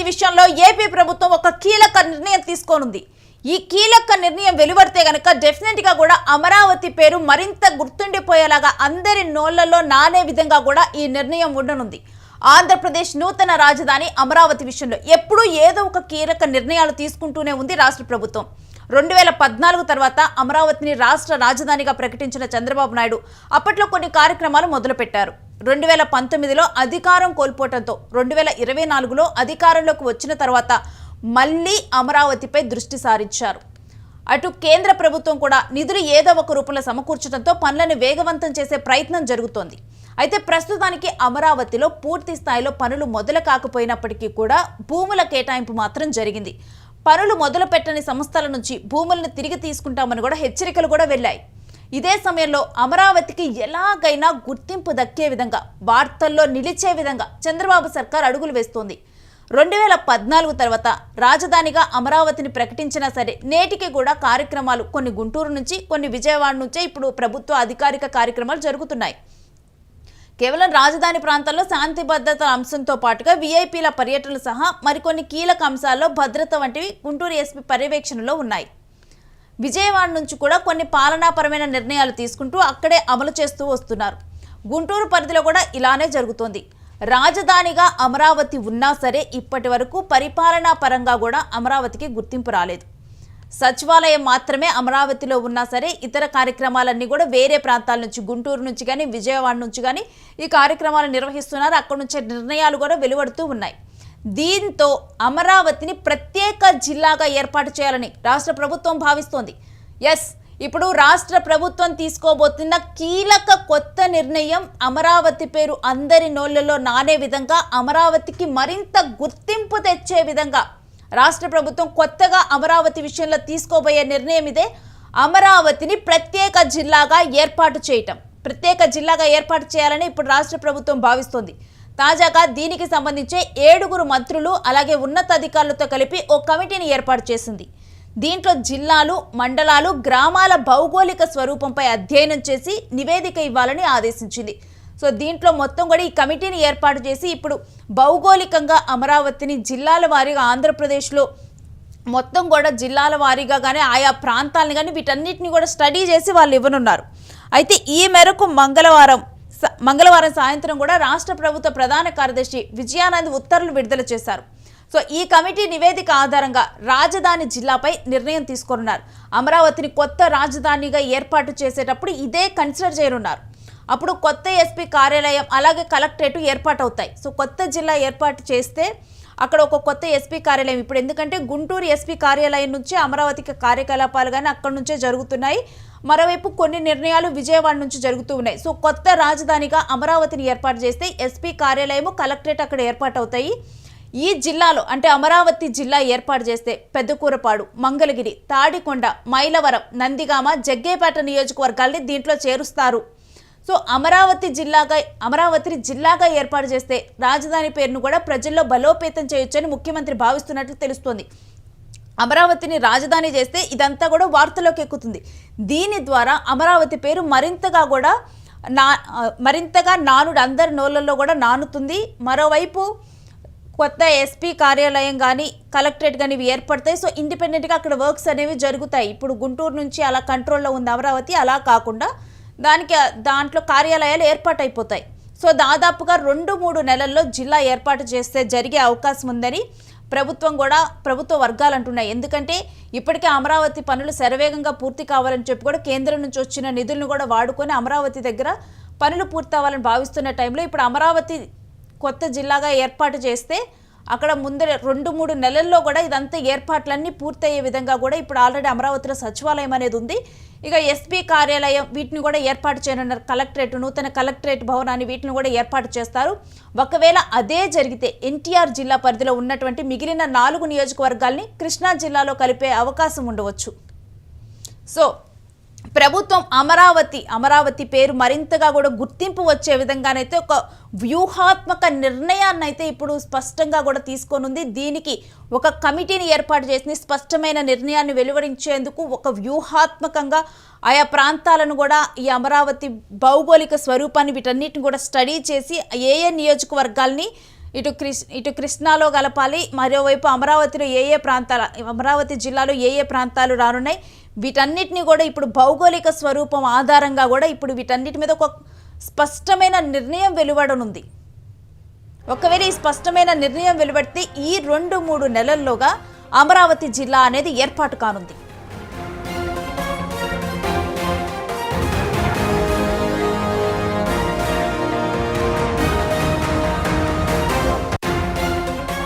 విషయంలో ఏపీ ప్రభుత్వం ఒక కీలక నిర్ణయం తీసుకోనుంది. ఈ కీలక నిర్ణయం వెలువడితే గనక డెఫినెట్ గా కూడా అమరావతి పేరు మరింత గుర్తుండిపోయేలాగా అందరి నోళ్లలో నానే విధంగా కూడా ఈ నిర్ణయం ఉండనుంది. ఆంధ్రప్రదేశ్ నూతన రాజధాని అమరావతి విషయంలో ఎప్పుడూ ఏదో ఒక కీలక నిర్ణయాలు తీసుకుంటూనే ఉంది రాష్ట్ర ప్రభుత్వం. 2014 తర్వాత అమరావతిని రాష్ట్ర రాజధానిగా ప్రకటించిన చంద్రబాబు నాయుడు అప్పట్లో కొన్ని కార్యక్రమాలు మొదలుపెట్టారు. 2019లో అధికారం కోల్పోవడంతో 2024లో అధికారంలోకి వచ్చిన తర్వాత మళ్లీ అమరావతిపై దృష్టి సారించారు. అటు కేంద్ర ప్రభుత్వం కూడా నిధులు ఏదో ఒక రూపంలో సమకూర్చడంతో పనులను వేగవంతం చేసే ప్రయత్నం జరుగుతోంది. అయితే ప్రస్తుతానికి అమరావతిలో పూర్తి స్థాయిలో పనులు మొదలు కాకపోయినప్పటికీ కూడా భూముల కేటాయింపు మాత్రం జరిగింది. పనులు మొదలు పెట్టని సంస్థల నుంచి భూములను తిరిగి తీసుకుంటామని కూడా హెచ్చరికలు కూడా వెళ్లాయి. ఇదే సమయంలో అమరావతికి ఎలాగైనా గుర్తింపు దక్కే విధంగా, వార్తల్లో నిలిచే విధంగా చంద్రబాబు సర్కార్ అడుగులు వేస్తోంది. 2014 తర్వాత రాజధానిగా అమరావతిని ప్రకటించినా సరే నేటికి కూడా కార్యక్రమాలు కొన్ని గుంటూరు నుంచి, కొన్ని విజయవాడ నుంచే ఇప్పుడు ప్రభుత్వ అధికారిక కార్యక్రమాలు జరుగుతున్నాయి. కేవలం రాజధాని ప్రాంతాల్లో శాంతి భద్రత అంశంతో పాటుగా వీఐపీల పర్యటనలు సహా మరికొన్ని కీలక అంశాల్లో భద్రత వంటివి గుంటూరు ఎస్పీ పర్యవేక్షణలో ఉన్నాయి. విజయవాడ నుంచి కూడా కొన్ని పాలనాపరమైన నిర్ణయాలు తీసుకుంటూ అక్కడే అమలు చేస్తూ వస్తున్నారు. గుంటూరు పరిధిలో కూడా ఇలానే జరుగుతోంది. రాజధానిగా అమరావతి ఉన్నా సరే ఇప్పటి వరకు పరిపాలనా పరంగా కూడా అమరావతికి గుర్తింపు రాలేదు. సచివాలయం మాత్రమే అమరావతిలో ఉన్నా సరే ఇతర కార్యక్రమాలన్నీ కూడా వేరే ప్రాంతాల నుంచి, గుంటూరు నుంచి కానీ విజయవాడ నుంచి కానీ ఈ కార్యక్రమాలు నిర్వహిస్తున్నారు. అక్కడి నుంచి నిర్ణయాలు కూడా వెలువడుతూ ఉన్నాయి. దీంతో అమరావతిని ప్రత్యేక జిల్లాగా ఏర్పాటు చేయాలని రాష్ట్ర ప్రభుత్వం భావిస్తోంది. ఇప్పుడు రాష్ట్ర ప్రభుత్వం తీసుకోబోతున్న కీలక కొత్త నిర్ణయం అమరావతి పేరు అందరి నోళ్లలో నానే విధంగా, అమరావతికి మరింత గుర్తింపు తెచ్చే విధంగా రాష్ట్ర ప్రభుత్వం కొత్తగా అమరావతి విషయంలో తీసుకోబోయే నిర్ణయం ఇదే. అమరావతిని ప్రత్యేక జిల్లాగా ఏర్పాటు చేయటం, ప్రత్యేక జిల్లాగా ఏర్పాటు చేయాలని ఇప్పుడు రాష్ట్ర ప్రభుత్వం భావిస్తోంది. తాజాగా దీనికి సంబంధించి 7 మంత్రులు అలాగే ఉన్నతాధికారులతో కలిపి ఓ కమిటీని ఏర్పాటు చేసింది. దీంట్లో జిల్లాలు, మండలాలు, గ్రామాల భౌగోళిక స్వరూపంపై అధ్యయనం చేసి నివేదిక ఇవ్వాలని ఆదేశించింది. సో దీంట్లో మొత్తం కూడా ఈ కమిటీని ఏర్పాటు చేసి ఇప్పుడు భౌగోళికంగా అమరావతిని జిల్లాల వారీగా ఆంధ్రప్రదేశ్లో మొత్తం కూడా జిల్లాల వారీగా కానీ ఆయా ప్రాంతాలను కానీ వీటన్నిటిని కూడా స్టడీ చేసి వాళ్ళు ఇవ్వనున్నారు. అయితే ఈ మేరకు మంగళవారం సాయంత్రం కూడా రాష్ట్ర ప్రభుత్వ ప్రధాన కార్యదర్శి విజయానంద్ ఉత్తర్వులు విడుదల చేశారు. సో ఈ కమిటీ నివేదిక ఆధారంగా రాజధాని జిల్లాపై నిర్ణయం తీసుకోనున్నారు. అమరావతిని కొత్త రాజధానిగా ఏర్పాటు చేసేటప్పుడు ఇదే కన్సిడర్ చేయనున్నారు. అప్పుడు కొత్త ఎస్పీ కార్యాలయం అలాగే కలెక్టరేట్ ఏర్పాటవుతాయి. సో కొత్త జిల్లా ఏర్పాటు చేస్తే అక్కడ ఒక కొత్త ఎస్పీ కార్యాలయం, ఇప్పుడు ఎందుకంటే గుంటూరు ఎస్పీ కార్యాలయం నుంచి అమరావతికి కార్యకలాపాలు కానీ అక్కడి నుంచే జరుగుతున్నాయి. మరోవైపు కొన్ని నిర్ణయాలు విజయవాడ నుంచి జరుగుతూ ఉన్నాయి. సో కొత్త రాజధానిగా అమరావతిని ఏర్పాటు చేస్తే ఎస్పీ కార్యాలయము, కలెక్టరేట్ అక్కడ ఏర్పాటవుతాయి. ఈ జిల్లాలో అంటే అమరావతి జిల్లా ఏర్పాటు చేస్తే పెద్దకూరపాడు, మంగళగిరి, తాడికొండ, మైలవరం, నందిగామ, జగ్గేపేట నియోజకవర్గాల్ని దీంట్లో చేరుస్తారు. సో అమరావతిని జిల్లాగా ఏర్పాటు చేస్తే రాజధాని పేరును కూడా ప్రజల్లో బలోపేతం చేయొచ్చని ముఖ్యమంత్రి భావిస్తున్నట్లు తెలుస్తోంది. అమరావతిని రాజధాని చేస్తే ఇదంతా కూడా వార్తలోకి ఎక్కుతుంది. దీని ద్వారా అమరావతి పేరు మరింతగా నానుడు అందరి నోళ్లలో కూడా నానుతుంది. మరోవైపు కొత్త ఎస్పీ కార్యాలయం కానీ కలెక్టరేట్ కానీ ఇవి ఏర్పడతాయి. సో ఇండిపెండెంట్గా అక్కడ వర్క్స్ అనేవి జరుగుతాయి. ఇప్పుడు గుంటూరు నుంచి అలా కంట్రోల్లో ఉంది అమరావతి, అలా కాకుండా దాంట్లో కార్యాలయాలు ఏర్పాటైపోతాయి. సో దాదాపుగా 2-3 నెలల్లో జిల్లా ఏర్పాటు చేస్తే జరిగే అవకాశం ఉందని ప్రభుత్వ వర్గాలు అంటున్నాయి. ఎందుకంటే ఇప్పటికే అమరావతి పనులు శరవేగంగా పూర్తి కావాలని చెప్పి కూడా కేంద్రం నుంచి వచ్చిన నిధులను కూడా వాడుకొని అమరావతి దగ్గర పనులు పూర్తి అవ్వాలని భావిస్తున్న టైంలో ఇప్పుడు అమరావతి కొత్త జిల్లాగా ఏర్పాటు చేస్తే అక్కడ ముందర 2-3 నెలల్లో కూడా ఇదంతా ఏర్పాట్లన్నీ పూర్తయ్యే విధంగా కూడా ఇప్పుడు ఆల్రెడీ అమరావతిలో సచివాలయం అనేది ఉంది. ఇక ఎస్పీ కార్యాలయం వీటిని కూడా ఏర్పాటు చేయనున్నారు. కలెక్టరేట్, నూతన కలెక్టరేట్ భవనాన్ని వీటిని కూడా ఏర్పాటు చేస్తారు. ఒకవేళ అదే జరిగితే ఎన్టీఆర్ జిల్లా పరిధిలో ఉన్నటువంటి మిగిలిన 4 నియోజకవర్గాల్ని కృష్ణా జిల్లాలో కలిపే అవకాశం ఉండవచ్చు. సో ప్రభుత్వం అమరావతి పేరు మరింతగా కూడా గుర్తింపు వచ్చే విధంగానైతే ఒక వ్యూహాత్మక నిర్ణయాన్ని అయితే ఇప్పుడు స్పష్టంగా కూడా తీసుకోనుంది. దీనికి ఒక కమిటీని ఏర్పాటు చేసి స్పష్టమైన నిర్ణయాన్ని వెలువరించేందుకు ఒక వ్యూహాత్మకంగా ఆయా ప్రాంతాలను కూడా ఈ అమరావతి భౌగోళిక స్వరూపాన్ని వీటన్నిటిని కూడా స్టడీ చేసి ఏ నియోజకవర్గాల్ని ఇటు కృష్ణాలో కలపాలి, మరోవైపు అమరావతి జిల్లాలో ఏ ప్రాంతాలు రానున్నాయి, వీటన్నిటిని కూడా ఇప్పుడు భౌగోళిక స్వరూపం ఆధారంగా కూడా ఇప్పుడు వీటన్నిటి మీద ఒక స్పష్టమైన నిర్ణయం వెలువడనుంది. ఒకవేళ ఈ స్పష్టమైన నిర్ణయం వెలువడితే ఈ 2-3 నెలల్లోగా అమరావతి జిల్లా అనేది ఏర్పాటు కానుంది.